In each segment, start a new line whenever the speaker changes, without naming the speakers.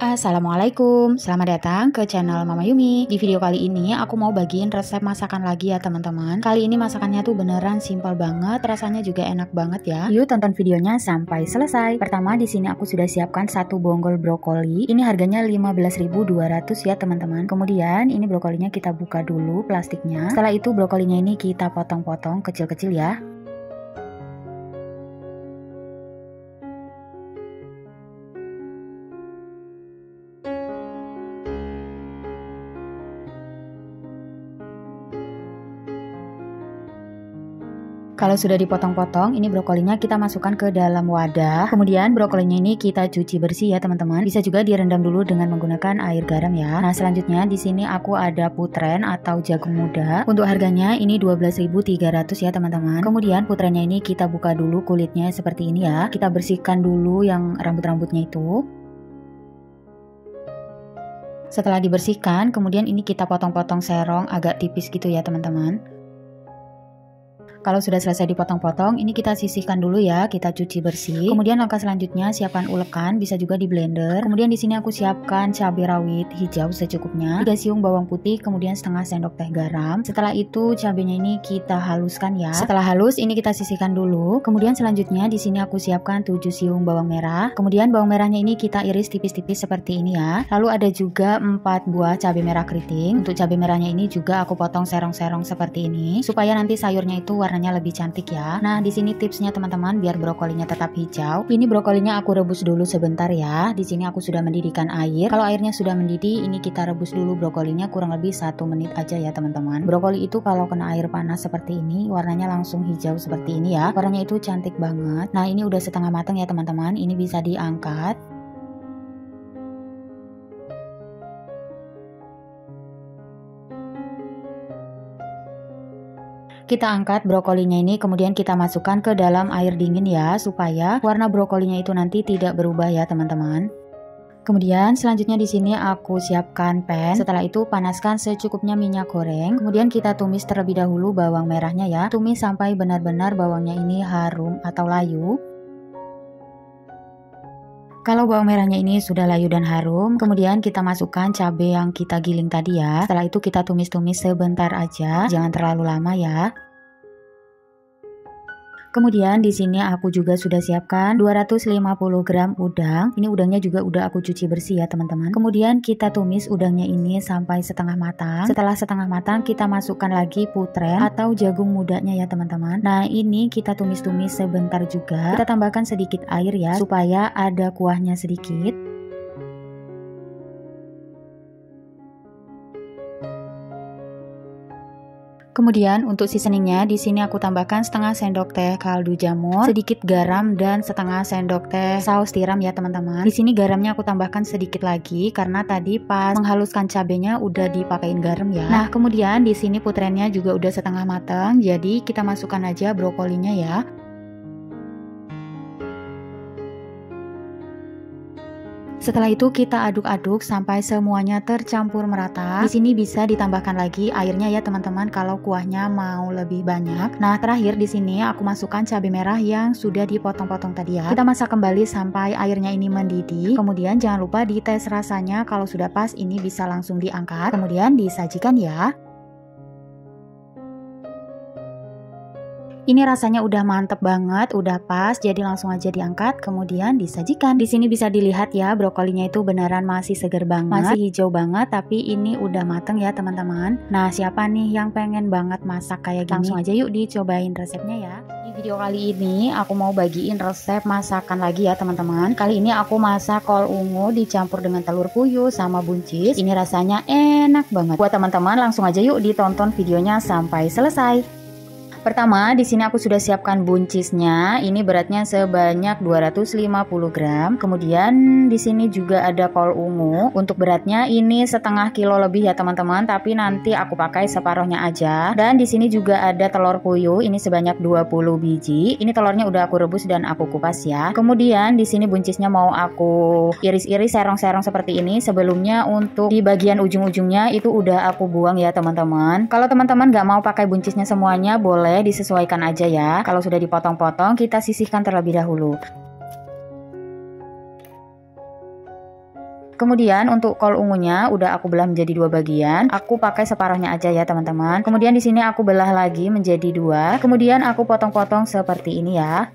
Assalamualaikum, selamat datang ke channel Mama Yumi. Di video kali ini aku mau bagiin resep masakan lagi ya teman-teman. Kali ini masakannya tuh beneran simpel banget, rasanya juga enak banget ya. Yuk tonton videonya sampai selesai. Pertama di sini aku sudah siapkan satu bonggol brokoli. Ini harganya 15.200 ya teman-teman. Kemudian ini brokolinya kita buka dulu plastiknya. Setelah itu brokolinya ini kita potong-potong kecil-kecil ya. Kalau sudah dipotong-potong, ini brokolinya kita masukkan ke dalam wadah. Kemudian brokolinya ini kita cuci bersih ya teman-teman. Bisa juga direndam dulu dengan menggunakan air garam ya. Nah selanjutnya di sini aku ada putren atau jagung muda. Untuk harganya ini 12.300 ya teman-teman. Kemudian putrennya ini kita buka dulu kulitnya seperti ini ya. Kita bersihkan dulu yang rambut-rambutnya itu. Setelah dibersihkan, kemudian ini kita potong-potong serong agak tipis gitu ya teman-teman. Kalau sudah selesai dipotong-potong, ini kita sisihkan dulu ya, kita cuci bersih. Kemudian langkah selanjutnya siapkan ulekan, bisa juga di blender. Kemudian di sini aku siapkan cabai rawit hijau secukupnya, 3 siung bawang putih, kemudian setengah sendok teh garam. Setelah itu cabenya ini kita haluskan ya. Setelah halus, ini kita sisihkan dulu. Kemudian selanjutnya di sini aku siapkan 7 siung bawang merah. Kemudian bawang merahnya ini kita iris tipis-tipis seperti ini ya. Lalu ada juga 4 buah cabai merah keriting. Untuk cabai merahnya ini juga aku potong serong-serong seperti ini, supaya nanti sayurnya itu warnanya lebih cantik ya. Nah, di sini tipsnya teman-teman biar brokolinya tetap hijau. Ini brokolinya aku rebus dulu sebentar ya. Di sini aku sudah mendidihkan air. Kalau airnya sudah mendidih, ini kita rebus dulu brokolinya kurang lebih 1 menit aja ya teman-teman. Brokoli itu kalau kena air panas seperti ini, warnanya langsung hijau seperti ini ya. Warnanya itu cantik banget. Nah, ini udah setengah matang ya teman-teman. Ini bisa diangkat. Kita angkat brokolinya ini, kemudian kita masukkan ke dalam air dingin ya, supaya warna brokolinya itu nanti tidak berubah ya teman-teman. Kemudian selanjutnya di sini aku siapkan pan. Setelah itu panaskan secukupnya minyak goreng. Kemudian kita tumis terlebih dahulu bawang merahnya ya. Tumis sampai benar-benar bawangnya ini harum atau layu. Kalau bawang merahnya ini sudah layu dan harum, kemudian kita masukkan cabai yang kita giling tadi ya. Setelah itu kita tumis-tumis sebentar aja, jangan terlalu lama ya. Kemudian di sini aku juga sudah siapkan 250 gram udang. Ini udangnya juga udah aku cuci bersih ya teman-teman. Kemudian kita tumis udangnya ini sampai setengah matang. Setelah setengah matang kita masukkan lagi putren atau jagung mudanya ya teman-teman. Nah ini kita tumis-tumis sebentar juga. Kita tambahkan sedikit air ya supaya ada kuahnya sedikit. Kemudian untuk seasoningnya di sini aku tambahkan setengah sendok teh kaldu jamur, sedikit garam dan setengah sendok teh saus tiram ya teman-teman. Di sini garamnya aku tambahkan sedikit lagi karena tadi pas menghaluskan cabenya udah dipakein garam ya. Nah kemudian di sini putrennya juga udah setengah matang, jadi kita masukkan aja brokolinya ya. Setelah itu kita aduk-aduk sampai semuanya tercampur merata. Di sini bisa ditambahkan lagi airnya ya teman-teman kalau kuahnya mau lebih banyak. Nah, terakhir di sini aku masukkan cabai merah yang sudah dipotong-potong tadi ya. Kita masak kembali sampai airnya ini mendidih. Kemudian jangan lupa dites rasanya, kalau sudah pas ini bisa langsung diangkat. Kemudian disajikan ya. Ini rasanya udah mantep banget, udah pas, jadi langsung aja diangkat, kemudian disajikan. Di sini bisa dilihat ya, brokolinya itu beneran masih seger banget, masih hijau banget, tapi ini udah mateng ya teman-teman. Nah, siapa nih yang pengen banget masak kayak gini? Langsung aja yuk dicobain resepnya ya. Di video kali ini aku mau bagiin resep masakan lagi ya teman-teman. Kali ini aku masak kol ungu dicampur dengan telur puyuh sama buncis. Ini rasanya enak banget. Buat teman-teman langsung aja yuk ditonton videonya sampai selesai. Pertama, di sini aku sudah siapkan buncisnya. Ini beratnya sebanyak 250 gram. Kemudian di sini juga ada kol ungu. Untuk beratnya ini setengah kilo lebih ya teman-teman, tapi nanti aku pakai separuhnya aja. Dan di sini juga ada telur puyuh. Ini sebanyak 20 biji. Ini telurnya udah aku rebus dan aku kupas ya. Kemudian di sini buncisnya mau aku iris-iris serong-serong seperti ini. Sebelumnya untuk di bagian ujung-ujungnya itu udah aku buang ya teman-teman. Kalau teman-teman nggak mau pakai buncisnya semuanya, boleh disesuaikan aja ya. Kalau sudah dipotong-potong, kita sisihkan terlebih dahulu. Kemudian untuk kol ungunya udah aku belah menjadi 2 bagian. Aku pakai separuhnya aja ya teman-teman. Kemudian di sini aku belah lagi menjadi 2. Kemudian aku potong-potong seperti ini ya.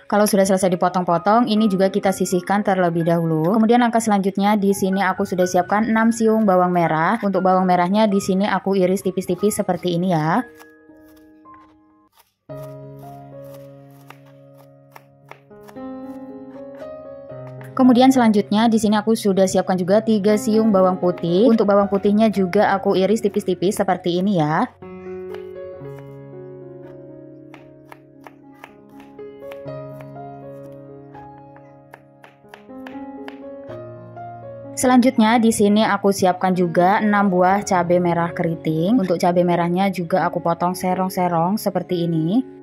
Kalau sudah selesai dipotong-potong, ini juga kita sisihkan terlebih dahulu. Kemudian langkah selanjutnya di sini aku sudah siapkan 6 siung bawang merah. Untuk bawang merahnya di sini aku iris tipis-tipis seperti ini ya. Kemudian selanjutnya di sini aku sudah siapkan juga 3 siung bawang putih. Untuk bawang putihnya juga aku iris tipis-tipis seperti ini ya. Selanjutnya di sini aku siapkan juga 6 buah cabai merah keriting. Untuk cabai merahnya juga aku potong serong-serong seperti ini.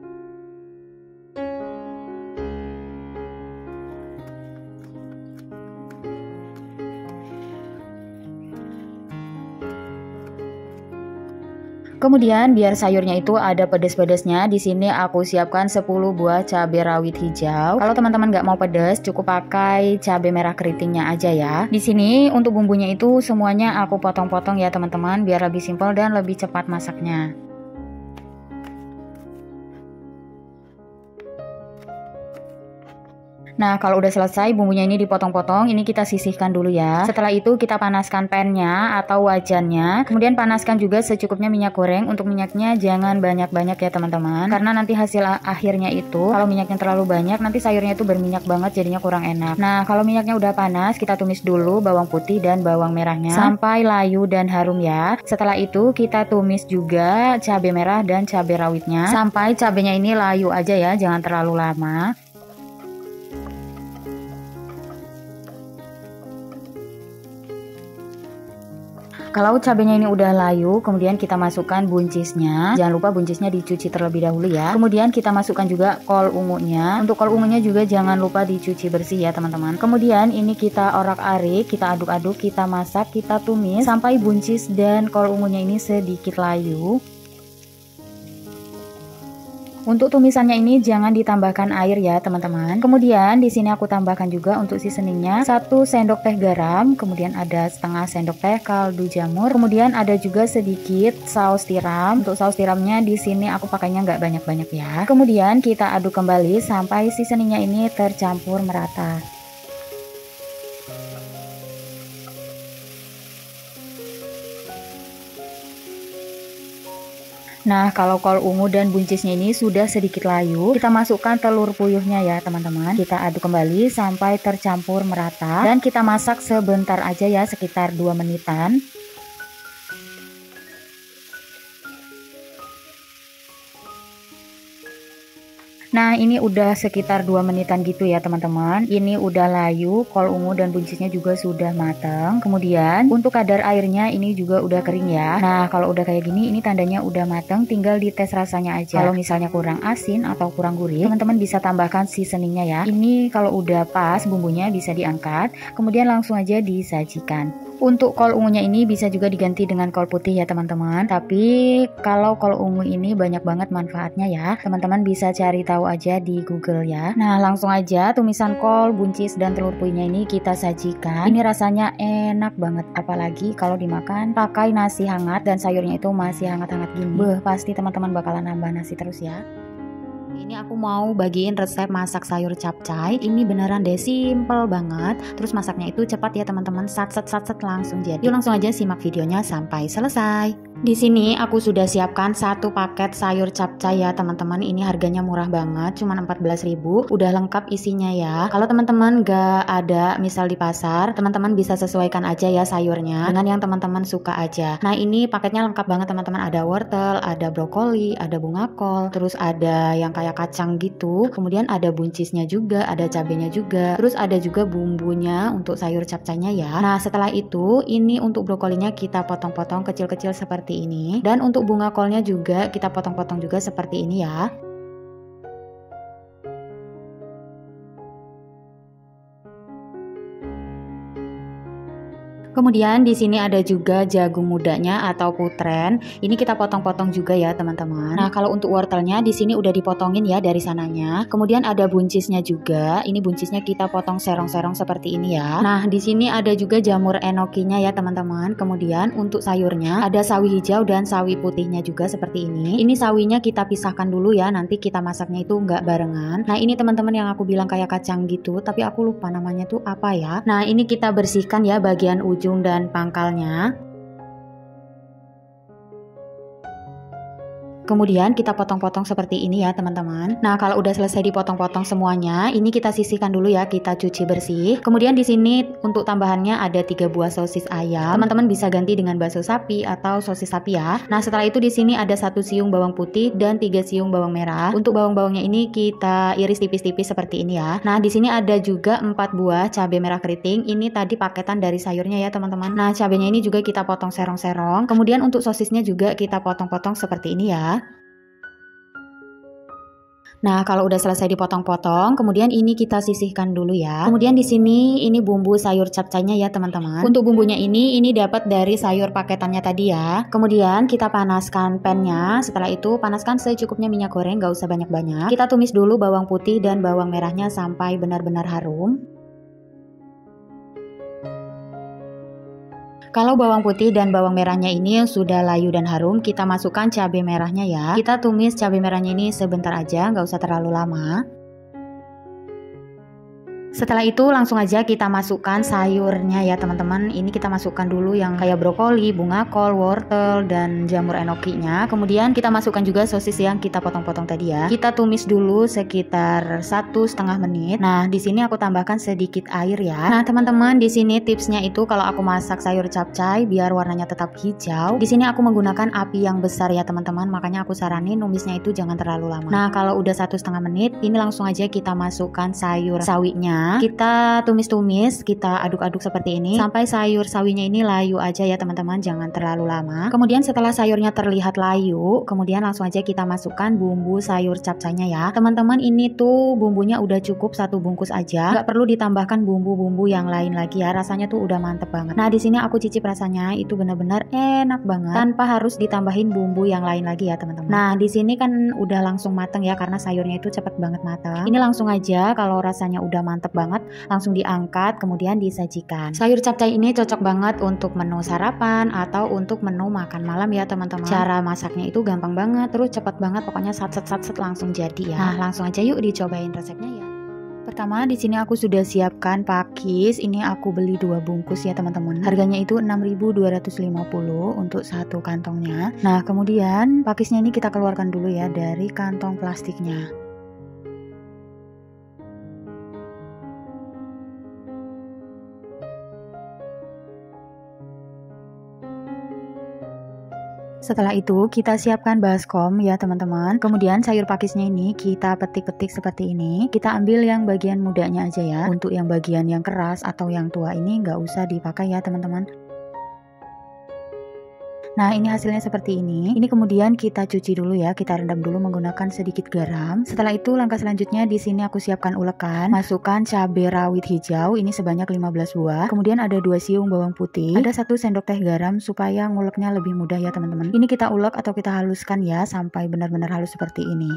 Kemudian biar sayurnya itu ada pedas-pedasnya, di sini aku siapkan 10 buah cabai rawit hijau. Kalau teman-teman nggak mau pedas, cukup pakai cabai merah keritingnya aja ya. Di sini untuk bumbunya itu semuanya aku potong-potong ya teman-teman, biar lebih simpel dan lebih cepat masaknya. Nah, kalau udah selesai bumbunya ini dipotong-potong, ini kita sisihkan dulu ya. Setelah itu kita panaskan pannya atau wajannya. Kemudian panaskan juga secukupnya minyak goreng. Untuk minyaknya jangan banyak-banyak ya teman-teman. Karena nanti hasil akhirnya itu, kalau minyaknya terlalu banyak, nanti sayurnya itu berminyak banget jadinya kurang enak. Nah, kalau minyaknya udah panas, kita tumis dulu bawang putih dan bawang merahnya sampai layu dan harum ya. Setelah itu kita tumis juga cabai merah dan cabai rawitnya sampai cabainya ini layu aja ya, jangan terlalu lama. Kalau cabenya ini udah layu, kemudian kita masukkan buncisnya. Jangan lupa buncisnya dicuci terlebih dahulu ya. Kemudian kita masukkan juga kol ungunya. Untuk kol ungunya juga jangan lupa dicuci bersih ya teman-teman. Kemudian ini kita orak-arik, kita aduk-aduk, kita masak, kita tumis sampai buncis dan kol ungunya ini sedikit layu. Untuk tumisannya ini jangan ditambahkan air ya teman-teman. Kemudian di sini aku tambahkan juga untuk seasoningnya 1 sendok teh garam, kemudian ada setengah sendok teh kaldu jamur, kemudian ada juga sedikit saus tiram. Untuk saus tiramnya di sini aku pakainya nggak banyak-banyak ya. Kemudian kita aduk kembali sampai seasoningnya ini tercampur merata. Nah, kalau kol ungu dan buncisnya ini sudah sedikit layu, kita masukkan telur puyuhnya ya teman-teman. Kita aduk kembali sampai tercampur merata dan kita masak sebentar aja ya, sekitar 2 menitan. Nah, ini udah sekitar 2 menitan gitu ya teman-teman. Ini udah layu, kol ungu dan buncisnya juga sudah matang. Kemudian untuk kadar airnya ini juga udah kering ya. Nah, kalau udah kayak gini ini tandanya udah matang, tinggal dites rasanya aja. Kalau misalnya kurang asin atau kurang gurih, teman-teman bisa tambahkan seasoningnya ya. Ini kalau udah pas bumbunya bisa diangkat, kemudian langsung aja disajikan. Untuk kol ungunya ini bisa juga diganti dengan kol putih ya teman-teman. Tapi kalau kol ungu ini banyak banget manfaatnya ya. Teman-teman bisa cari tahu aja di Google ya. Nah, langsung aja tumisan kol, buncis dan telur puyuhnya ini kita sajikan. Ini rasanya enak banget, apalagi kalau dimakan pakai nasi hangat dan sayurnya itu masih hangat-hangat gini. Beuh, pasti teman-teman bakalan nambah nasi terus ya. Ini aku mau bagiin resep masak sayur capcay. Ini beneran deh simple banget. Terus masaknya itu cepat ya teman-teman. Sat langsung jadi. Yuk langsung aja simak videonya sampai selesai. Di sini aku sudah siapkan 1 paket sayur capcay ya teman-teman. Ini harganya murah banget, cuma 14.000. Udah lengkap isinya ya. Kalau teman-teman gak ada misal di pasar, teman-teman bisa sesuaikan aja ya sayurnya dengan yang teman-teman suka aja. Nah, ini paketnya lengkap banget teman-teman. Ada wortel, ada brokoli, ada bunga kol, terus ada yang kayak kacang gitu. Kemudian ada buncisnya juga, ada cabenya juga. Terus ada juga bumbunya untuk sayur capcaynya ya. Nah, setelah itu ini untuk brokolinya kita potong-potong kecil-kecil seperti ini, dan untuk bunga kolnya juga kita potong-potong juga seperti ini ya. Kemudian di sini ada juga jagung mudanya atau putren. Ini kita potong-potong juga ya teman-teman. Nah kalau untuk wortelnya di sini udah dipotongin ya dari sananya. Kemudian ada buncisnya juga. Ini buncisnya kita potong serong-serong seperti ini ya. Nah di sini ada juga jamur enokinya ya teman-teman. Kemudian untuk sayurnya ada sawi hijau dan sawi putihnya juga seperti ini. Ini sawinya kita pisahkan dulu ya. Nanti kita masaknya itu nggak barengan. Nah ini teman-teman yang aku bilang kayak kacang gitu. Tapi aku lupa namanya tuh apa ya. Nah ini kita bersihkan ya bagian ujung dan pangkalnya. Kemudian kita potong-potong seperti ini ya teman-teman. Nah kalau udah selesai dipotong-potong semuanya, ini kita sisihkan dulu ya, kita cuci bersih. Kemudian di sini untuk tambahannya ada 3 buah sosis ayam. Teman-teman bisa ganti dengan bakso sapi atau sosis sapi ya. Nah setelah itu di sini ada 1 siung bawang putih dan 3 siung bawang merah. Untuk bawang-bawangnya ini kita iris tipis-tipis seperti ini ya. Nah di sini ada juga 4 buah cabai merah keriting. Ini tadi paketan dari sayurnya ya teman-teman. Nah cabainya ini juga kita potong serong-serong. Kemudian untuk sosisnya juga kita potong-potong seperti ini ya. Nah, kalau udah selesai dipotong-potong, kemudian ini kita sisihkan dulu ya. Kemudian di sini ini bumbu sayur capcaynya ya, teman-teman. Untuk bumbunya ini dapat dari sayur paketannya tadi ya. Kemudian kita panaskan pannya. Setelah itu panaskan secukupnya minyak goreng, gak usah banyak-banyak. Kita tumis dulu bawang putih dan bawang merahnya sampai benar-benar harum. Kalau bawang putih dan bawang merahnya ini sudah layu dan harum, kita masukkan cabai merahnya ya. Kita tumis cabai merahnya ini sebentar aja, nggak usah terlalu lama. Setelah itu langsung aja kita masukkan sayurnya ya teman-teman. Ini kita masukkan dulu yang kayak brokoli, bunga kol, wortel, dan jamur enokinya. Kemudian kita masukkan juga sosis yang kita potong-potong tadi ya. Kita tumis dulu sekitar 1,5 menit. Nah di sini aku tambahkan sedikit air ya. Nah teman-teman, di sini tipsnya itu kalau aku masak sayur capcay biar warnanya tetap hijau, di sini aku menggunakan api yang besar ya teman-teman. Makanya aku saranin numisnya itu jangan terlalu lama. Nah kalau udah 1,5 menit, ini langsung aja kita masukkan sayur sawinya. Kita tumis-tumis, kita aduk-aduk seperti ini sampai sayur sawinya ini layu aja ya teman-teman, jangan terlalu lama. Kemudian setelah sayurnya terlihat layu, kemudian langsung aja kita masukkan bumbu sayur capcaynya ya teman-teman. Ini tuh bumbunya udah cukup 1 bungkus aja, nggak perlu ditambahkan bumbu-bumbu yang lain lagi ya. Rasanya tuh udah mantep banget. Nah di sini aku cicip rasanya itu benar-benar enak banget tanpa harus ditambahin bumbu yang lain lagi ya teman-teman. Nah di sini kan udah langsung mateng ya karena sayurnya itu cepet banget mateng. Ini langsung aja kalau rasanya udah mantep banget langsung diangkat kemudian disajikan. Sayur capcay ini cocok banget untuk menu sarapan atau untuk menu makan malam ya teman-teman. Cara masaknya itu gampang banget, terus cepet banget, pokoknya satset langsung jadi ya. Nah langsung aja yuk dicobain resepnya ya. Pertama di sini aku sudah siapkan pakis. Ini aku beli 2 bungkus ya teman-teman. Harganya itu 6.250 untuk 1 kantongnya. Nah kemudian pakisnya ini kita keluarkan dulu ya dari kantong plastiknya. Setelah itu kita siapkan baskom ya teman-teman. Kemudian sayur pakisnya ini kita petik-petik seperti ini. Kita ambil yang bagian mudanya aja ya. Untuk yang bagian yang keras atau yang tua ini nggak usah dipakai ya teman-teman. Nah ini hasilnya seperti ini. Ini kemudian kita cuci dulu ya, kita rendam dulu menggunakan sedikit garam. Setelah itu langkah selanjutnya di sini aku siapkan ulekan. Masukkan cabai rawit hijau ini sebanyak 15 buah. Kemudian ada 2 siung bawang putih. Ada 1 sendok teh garam supaya nguleknya lebih mudah ya teman-teman. Ini kita ulek atau kita haluskan ya sampai benar-benar halus seperti ini.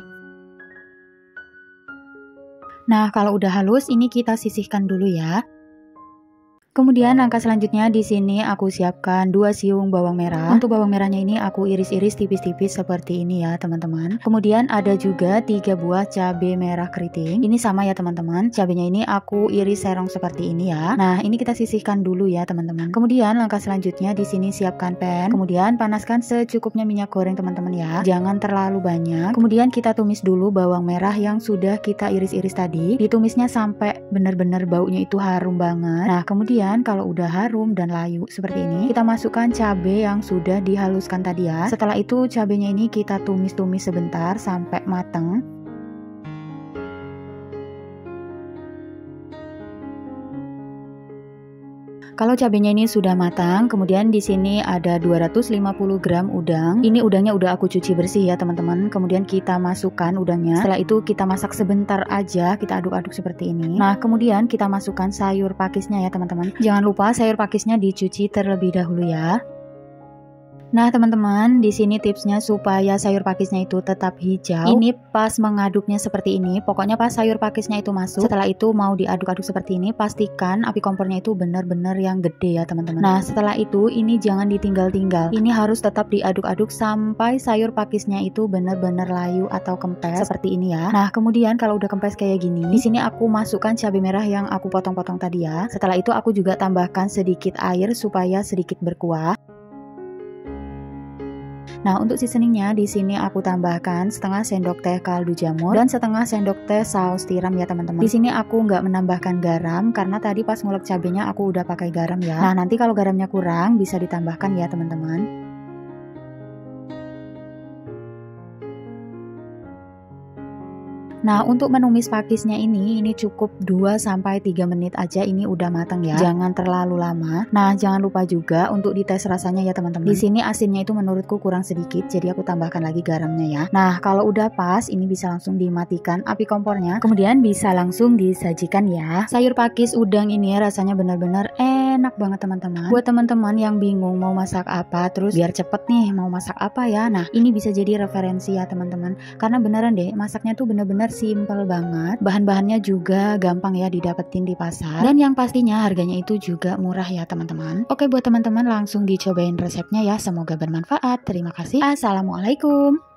Nah kalau udah halus ini kita sisihkan dulu ya. Kemudian langkah selanjutnya di sini aku siapkan 2 siung bawang merah. Untuk bawang merahnya ini aku iris-iris tipis-tipis seperti ini ya teman-teman. Kemudian ada juga 3 buah cabai merah keriting. Ini sama ya teman-teman. Cabainya ini aku iris serong seperti ini ya. Nah ini kita sisihkan dulu ya teman-teman. Kemudian langkah selanjutnya di sini siapkan pan. Kemudian panaskan secukupnya minyak goreng teman-teman ya. Jangan terlalu banyak. Kemudian kita tumis dulu bawang merah yang sudah kita iris-iris tadi. Ditumisnya sampai benar-benar baunya itu harum banget. Nah kemudian kalau udah harum dan layu seperti ini, kita masukkan cabai yang sudah dihaluskan tadi ya. Setelah itu cabainya ini kita tumis-tumis sebentar sampai mateng. Kalau cabenya ini sudah matang, kemudian di sini ada 250 gram udang. Ini udangnya udah aku cuci bersih ya teman-teman. Kemudian kita masukkan udangnya. Setelah itu kita masak sebentar aja, kita aduk-aduk seperti ini. Nah, kemudian kita masukkan sayur pakisnya ya teman-teman. Jangan lupa sayur pakisnya dicuci terlebih dahulu ya. Nah teman-teman, di sini tipsnya supaya sayur pakisnya itu tetap hijau. Ini pas mengaduknya seperti ini, pokoknya pas sayur pakisnya itu masuk, setelah itu mau diaduk-aduk seperti ini, pastikan api kompornya itu benar-benar yang gede ya teman-teman. Nah setelah itu ini jangan ditinggal-tinggal, ini harus tetap diaduk-aduk sampai sayur pakisnya itu benar-benar layu atau kempes seperti ini ya. Nah kemudian kalau udah kempes kayak gini, di sini aku masukkan cabai merah yang aku potong-potong tadi ya. Setelah itu aku juga tambahkan sedikit air supaya sedikit berkuah. Nah, untuk seasoningnya di sini aku tambahkan setengah sendok teh kaldu jamur dan setengah sendok teh saus tiram ya teman-teman. Di sini aku nggak menambahkan garam karena tadi pas ngulek cabenya aku udah pakai garam ya. Nah, nanti kalau garamnya kurang bisa ditambahkan ya teman-teman. Nah, untuk menumis pakisnya ini cukup 2-3 menit aja, ini udah matang ya. Jangan terlalu lama. Nah, jangan lupa juga untuk dites rasanya ya teman-teman. Di sini asinnya itu menurutku kurang sedikit, jadi aku tambahkan lagi garamnya ya. Nah, kalau udah pas, ini bisa langsung dimatikan api kompornya. Kemudian bisa langsung disajikan ya. Sayur pakis udang ini rasanya benar-benar enak banget teman-teman. Buat teman-teman yang bingung mau masak apa, terus biar cepet nih mau masak apa ya. Nah, ini bisa jadi referensi ya teman-teman. Karena beneran deh, masaknya tuh bener-bener simple banget, bahan-bahannya juga gampang ya didapetin di pasar, dan yang pastinya harganya itu juga murah ya teman-teman. Oke, buat teman-teman langsung dicobain resepnya ya, semoga bermanfaat. Terima kasih. Assalamualaikum.